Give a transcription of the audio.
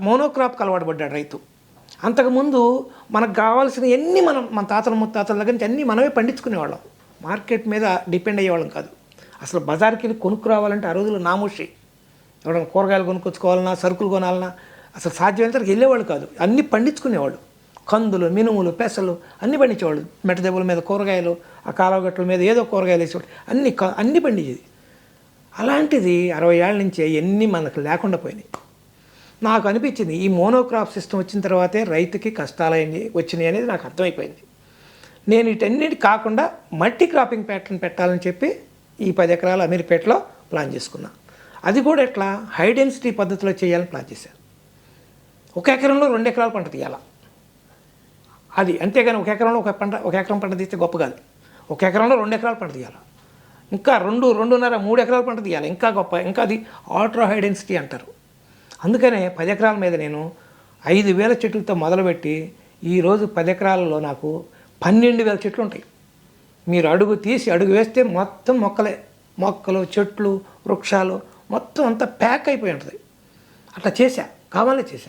మోనోక్రాప్కి అలవాటు పడ్డాడు రైతు. అంతకుముందు మనకు కావాల్సిన ఎన్ని మన తాతల ముత్తాతల దగ్గర నుంచి అన్నీ మనమే పండించుకునేవాళ్ళం. మార్కెట్ మీద డిపెండ్ అయ్యేవాళ్ళం కాదు. అసలు బజార్కి వెళ్ళి కొనుక్కు రావాలంటే ఆ రోజుల్లో నామోషి. ఎవరైనా కూరగాయలు కొనుక్కొచ్చుకోవాలన్నా, సరుకులు కొనాలన్నా అసలు సాధ్యమైనంత వెళ్ళేవాళ్ళు కాదు. అన్నీ పండించుకునేవాళ్ళు. కందులు, మినుములు, పెసలు అన్నీ పండించేవాళ్ళు. మెట్టదెబ్బల మీద కూరగాయలు, ఆ కాలువగట్టుల మీద ఏదో కూరగాయలు వేసేవాళ్ళు. అన్నీ పండించేది. అలాంటిది 60 ఏళ్ళ నుంచే ఎన్ని మనకు లేకుండా పోయినాయి. నాకు అనిపించింది ఈ మోనోక్రాప్ సిస్టమ్ వచ్చిన తర్వాతే రైతుకి కష్టాలు వచ్చినాయి అనేది నాకు అర్థమైపోయింది. నేను వీటన్నిటి కాకుండా మల్టీ క్రాపింగ్ ప్యాటర్న్ పెట్టాలని చెప్పి ఈ 10 ఎకరాల అమీర్పేటలో ప్లాన్ చేసుకున్నా. అది కూడా ఎట్లా హై డెన్సిటీ పద్ధతిలో చేయాలని ప్లాన్ చేశాను. 1 ఎకరంలో 2 ఎకరాల పంట తీయాలా, అది అంతేగాని 1 ఎకరంలో 1 ఎకరం పంట తీస్తే గొప్ప కాదు. 1 ఎకరంలో 2 ఎకరాల పంట తీయాలి, ఇంకా 2.5 3 ఎకరాల పంట తీయాలి, ఇంకా గొప్ప. ఇంకా అది ఆల్ట్రా హై డెన్సిటీ అంటారు. అందుకనే 10 ఎకరాల మీద నేను 5,000 చెట్లతో మొదలుపెట్టి ఈరోజు 10 ఎకరాలలో నాకు 12,000 చెట్లు ఉంటాయి. మీరు అడుగు వేస్తే మొత్తం మొక్కలు, చెట్లు, వృక్షాలు మొత్తం అంతా ప్యాక్ అయిపోయి ఉంటుంది. అట్లా కావాలనే చేశా.